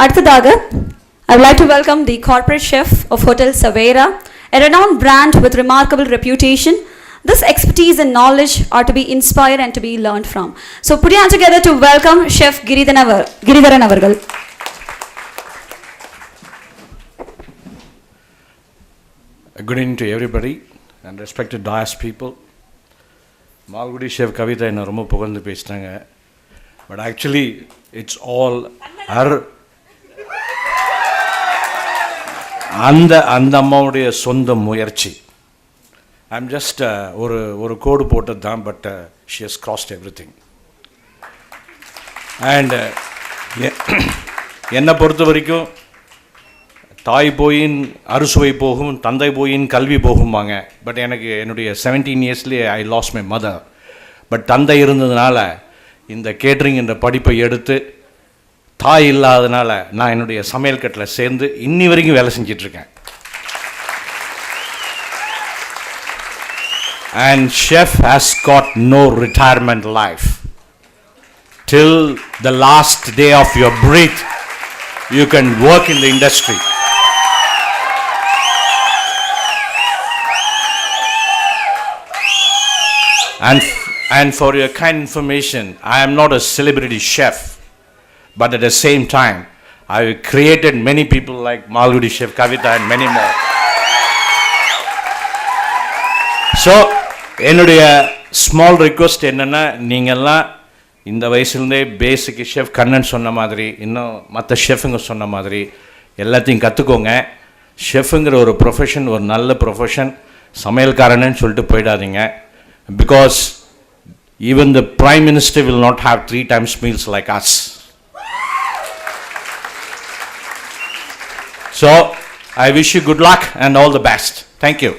அடுத்ததாக I would like to welcome the corporate chef of Hotel Savera, a renowned brand with remarkable reputation. This expertise and knowledge are to be inspired and to be learned from. So put your hands together to welcome Chef Giridharan avargal. Good evening to everybody and respected dais people. Malgudi Chef Kavitha enna romba pugandu pesitaanga. But actually it's all her அந்த அம்மாவுடைய சொந்த முயற்சி. I'm just ஒரு கோடு போட்டது தான், but she has crossed every thing. And என்னை பொறுத்த வரைக்கும் தாய் போயின் அறுசுவை போகும், தந்தை போயின் கல்வி போகும்பாங்க. பட் எனக்கு என்னுடைய 17 இயர்ஸ்லேயே I lost my mother. But தந்தை இருந்ததுனால இந்த கேட்ரிங் என்ற படிப்பை எடுத்து, தாய் இல்லாதனால நான் என்னுடைய சமையல் கட்டில் சேர்ந்து இன்னி வரைக்கும் வேலை செஞ்சிட்ருக்கேன். And chef has got no retirement life. Till the last day of your breath you can work in the industry. And for your kind information, I am not a celebrity chef. But at the same time, I created many people like Malgudi Chef Kavitha and many more. So, என்னுடைய small request என்னென்னா, நீங்கள்லாம் இந்த வயசுலேருந்தே பேசிக் chef Kannan சொன்ன மாதிரி, இன்னும் மற்ற ஷெஃபுங்க சொன்ன மாதிரி எல்லாத்தையும் கற்றுக்கோங்க. ஷெஃபுங்கிற ஒரு ப்ரொஃபஷன் ஒரு நல்ல ப்ரொஃபஷன். சமையல்காரன்னு சொல்லிட்டு போயிடாதீங்க. Because even the prime minister will not have 3 times meals like us. So, I wish you good luck and all the best. Thank you.